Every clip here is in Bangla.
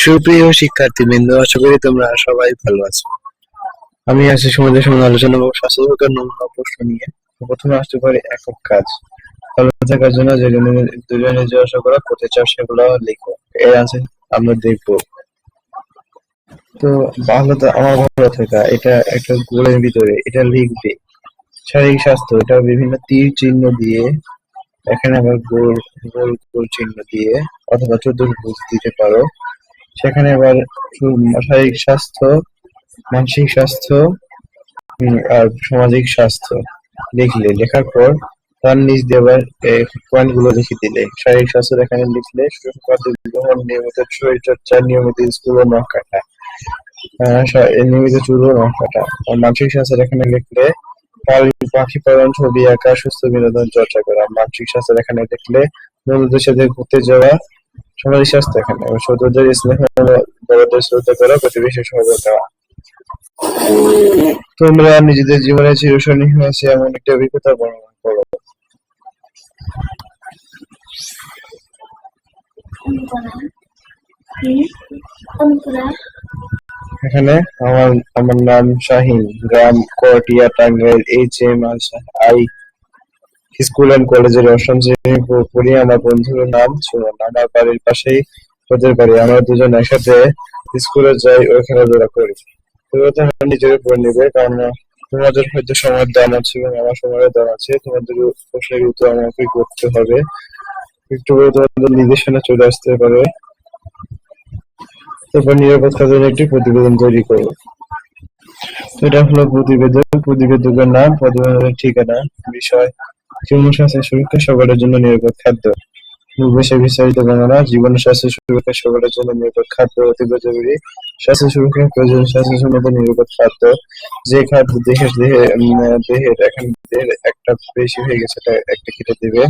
সুপ্রিয় শিক্ষার্থীবৃন্দ, আশা করি তোমরা সবাই ভালো আছো। আমি আজকে তোমাদের সঙ্গে আলোচনা করব স্বাস্থ্য সুরক্ষার নমুনা প্রশ্ন নিয়ে। প্রথমে আসতে পারে একক কাজ। ভালো থাকার জন্য যে দুজনে যে আশা করা করতে চাও সেগুলো লিখো। এর আছে আমরা দেখবো। তো আমার ভালো থাকা, এটা একটা গোলের ভিতরে, এটা লিখবে। শারীরিক স্বাস্থ্য, এটা বিভিন্ন তীর চিহ্ন দিয়ে, এখানে আবার গোল গোল গোল চিহ্ন দিয়ে অথবা চতুর্ভুজ দিতে পারো। সেখানে আবার শারীরিক স্বাস্থ্য, মানসিক স্বাস্থ্য আর সামাজিক স্বাস্থ্য লেখার পর তার নিচ দিয়ে আবার পয়েন্ট গুলো লিখে দিলে। শারীরিক স্বাস্থ্য এখানে লিখলে সুষম গ্রহণ, নিয়মিত শরীরচর্চা, নিয়মিত স্কুল ও নখ কাটা, নিয়মিত চুল ও নখ কাটা। আর মানসিক স্বাস্থ্য এখানে লিখলে পাখি পালন, ছবি আঁকা, সুস্থ বিনোদন চর্চা করা। মানসিক স্বাস্থ্য এখানে লিখলে বন্ধুদের সাথে ঘুরতে যাওয়া। সামাজিক স্বাস্থ্য এখানে ছোটদের স্নেহ, বড়দের শ্রদ্ধা করা, প্রতিবেশী সহযোগিতা দেওয়া। তোমরা নিজেদের জীবনে চিরস্মরণীয় হয়েছে এমন একটি অভিজ্ঞতা বর্ণনা করো। এখানে আমার নাম শাহিন, গ্রাম Karatia, Tangail, HMI school and কলেজের অষ্টম শ্রেণী পড়ি। আমার বন্ধুর নাম সুমন, আমার বাড়ির পাশেই ওদের বাড়ি। আমরা দুজন একসাথে স্কুলে যাই ও খেলাধুলা করি। তোমরা নিজের উপর নেবে, কারণ তোমাদের হয়তো সময়ের দাম আছে এবং আমার সময়ের দাম আছে। তোমাদের প্রশ্নের উত্তর আমাকে করতে হবে। একটু করে তোমাদের নির্দেশনা চলে আসতে পারে। তারপর নিরাপদ কাজের একটি প্রতিবেদন তৈরি করো। এটা হলো প্রতিবেদন। প্রতিবেদকের নাম, প্রতিবেদনের ঠিকানা, বিষয় জীবন স্বাস্থ্য সুরক্ষা, সকলের জন্য নিরাপদ খাদ্য। বিস্তারিত বর্ণনা। জীবন স্বাস্থ্য সুরক্ষা, সকলের জন্য নিরাপদ খাদ্য অতীব জরুরি। স্বাস্থ্য সুরক্ষার প্রয়োজন স্বাস্থ্যসম্মত নিরাপদ খাদ্য। যে খাদ্য দেহের একটা বেশি হয়ে গেছে, একটা কেটে দিবে।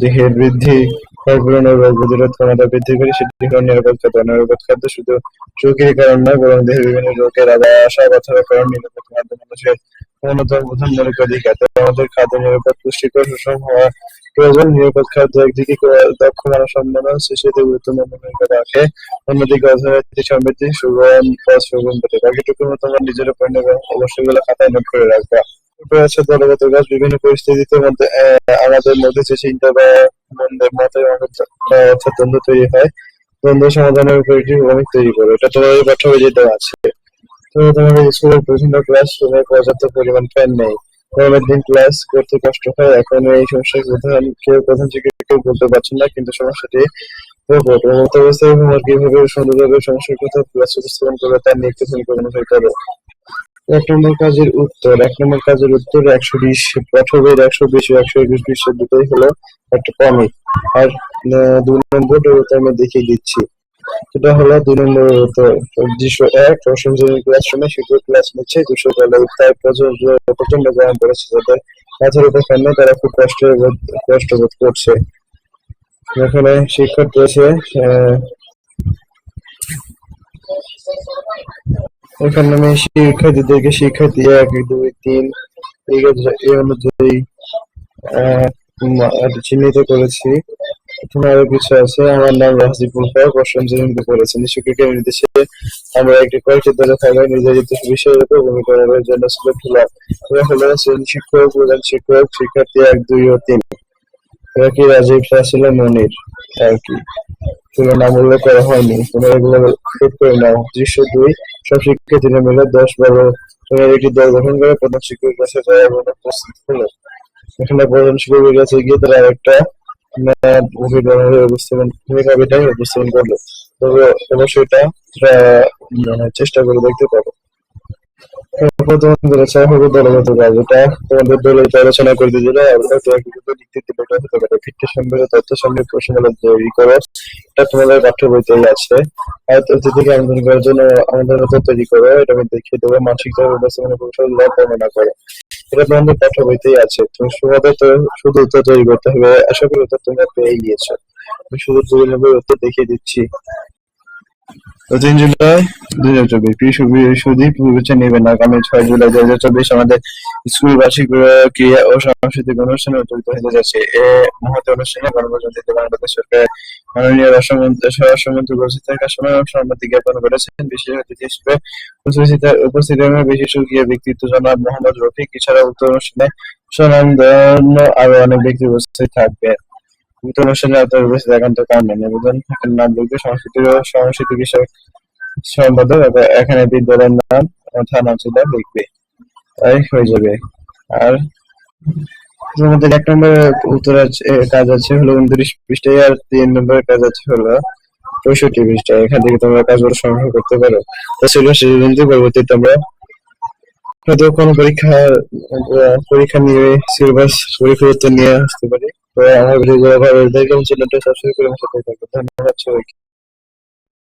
দেহের বৃদ্ধি, ক্ষয়পূরণ ও রোগ প্রতিরোধ ক্ষমতা বৃদ্ধি করে, সেটি হলো নিরাপদ খাদ্য। নিরাপদ খাদ্য শুধু ঝুঁকির কারণ নয়, বরং দেহের বিভিন্ন রোগের আশা বাঁচানোর কারণ। নিরাপদ খাদ্য মানুষের অন্যতম প্রধান মৌলিক অধিকার। তাই আমাদের খাদ্য নিরাপদ, পুষ্টিকর, সুষম হওয়া প্রয়োজন। নিরাপদ খাদ্য একদিকে দক্ষ মানব সম্পদ সৃষ্টিতে গুরুত্বপূর্ণ ভূমিকা রাখে, অন্যদিকে অর্থনৈতিক সমৃদ্ধি, সুগম পেতে। বাকিটুকু তোমার নিজের উপর নেবে, অবশ্যই গুলো খাতায় নোট করে রাখবা। আছে দলগত কাজ। বিভিন্ন পরিস্থিতিতে আমাদের মধ্যে যে চিন্তা বা মতের অর্থাৎ দ্বন্দ্ব তৈরি হয়, দ্বন্দ্ব সমাধানের উপর একটি ভূমিক তৈরি করো। এটা তোমাদের পাঠ্যবইতে দেওয়া আছে। তোমাদের স্কুলের বিভিন্ন ক্লাসরুমে পর্যাপ্ত পরিমাণ ফ্যান নেই। গরমের দিন ক্লাস করতে কষ্ট হয়। এখন এই সমস্যার প্রধান শিক্ষক কেউ বলতে পারছেন না, কিন্তু সমস্যাটি উন্মুক্ত অবস্থায় হোমওয়ার্ক কিভাবে সুন্দরভাবে সমস্যার কথা ক্লাস উপস্থাপন করবে তার নিয়ে একটি পরিকল্পনা করো। 1 নম্বর কাজের উত্তর। 120 পাঠ্যবইয়ের 120 ও 121 পৃষ্ঠা দুটোই হলো একটা কমিক। আর 2 নম্বর আমি দেখিয়ে দিচ্ছি। সেটা হলো 2 নম্বর উত্তর। দৃশ্য 1, অষ্টম শ্রেণীর ক্লাসরুমে শিক্ষক ক্লাস নিচ্ছে। দৃশ্য বলে তাই প্রচন্ড গরম পড়েছে, যাদের মাথার উপর ফ্যান নেই তারা খুব কষ্ট বোধ করছে। এখানে শিক্ষক রয়েছে, এখানে আমি শিক্ষার্থীদেরকে শিক্ষার্থী 1, 2, 3 এই অনুযায়ী চিহ্নিত করেছি। এখানে আরো কিছু আছে। আমার নাম রাজিবুল হক, অষ্টম শ্রেণীতে পড়েছি। শিক্ষকের নির্দেশে আমরা কয়েকটি দলে থাকলে নির্ধারিত বিষয়ের উপর ভূমিকা নেওয়ার জন্য সুযোগ দিলাম। এরা হলো শ্রেণী শিক্ষক, প্রধান শিক্ষক, শিক্ষার্থী 1, 2 ও 3। এরা কি রাজীব, ফাসিল, মনির আর কি নাম উল্লেখ করা হয়নি। তোমরা এগুলো নোট করে নাও। দৃশ্য 2, সব শিক্ষার্থীরা মিলে 10-12 জনের একটি দল গঠন করে প্রধান শিক্ষকের কাছে যাওয়ার জন্য প্রস্তুত হলো। এখানে প্রধান শিক্ষকের কাছে গিয়ে তারা একটা উপস্থাপন করলো। তবে অবশ্যই এটা চেষ্টা করে দেখতে পারো। তোমাদের দলগত কাজ। এটা তোমাদের দলের আলোচনা করে দিল, ভিত্তি সম্পর্কে তথ্য সম্পর্কে প্রশ্নমালা তৈরি করো। এটা তোমাদের পাঠ্য বইতেই আছে। অতিথিকে আমন্ত্রণ করার জন্য আমন্ত্রণ তৈরি করো। এটা আমি দেখিয়ে দেবো। মানসিক ব্যবস্থাপনা কৌশল বর্ণনা করো। এটা তোমাদের পাঠ্য বইতেই আছে। তুমি শুধু উত্তর তৈরি করতে হবে। আশা করি উত্তর তোমরা পেয়ে গিয়েছো। আমি শুধু 2 নম্বর উত্তর দেখিয়ে দিচ্ছি। 3 জুলাই 2024 সুদীপ বেছে নেবেন আগামী 6 জুলাই 2024 আমাদের স্কুল বার্ষিক ক্রিয়া ও সাংস্কৃতিক অনুষ্ঠানে উদযাপিত হতে যাচ্ছে। এ মহৎ অনুষ্ঠানে গণপ্রজাতন্ত্রী বাংলাদেশ সরকারের মাননীয় স্বরাষ্ট্রমন্ত্রী উপস্থিত থাকার সময় সম্মতি জ্ঞাপন করেছেন। বিশেষ অতিথি হিসেবে উপস্থিত হবেন বিশিষ্ট ক্রীড়া ব্যক্তিত্ব জনাব মোহাম্মদ রফিক। এছাড়া উক্ত অনুষ্ঠানে স্বনামধন্য আরো অনেক ব্যক্তি উপস্থিত থাকবেন। উক্ত অনুষ্ঠানে আপনার উপস্থিত একান্ত কামনা। নিবেদন এখানে নাম লিখবে সংস্কৃতি বিষয়ক সম্পাদক, এখানে বিদ্যালয়ের নাম, থানা, জেলা লিখবে, তাই হয়ে যাবে। আর তোমাদের 1 নম্বরের কাজ আছে হলো 29 পৃষ্ঠায়, আর 3 নম্বরের কাজ আছে হলো 65 পৃষ্ঠায়। এখান থেকে তোমরা কাজগুলো সংগ্রহ করতে পারো। তো ছিল শেষ বিন্দু। পরবর্তীতে আমরা হয়তো কোনো পরীক্ষা নিয়ে সিলেবাস পরীক্ষার উত্তর নিয়ে আসতে পারি। তো আমার ভিডিওগুলো ভালো লাগলে চ্যানেলটা সাবস্ক্রাইব করে আমার সাথে থাকবে। ধন্যবাদ সবাইকে।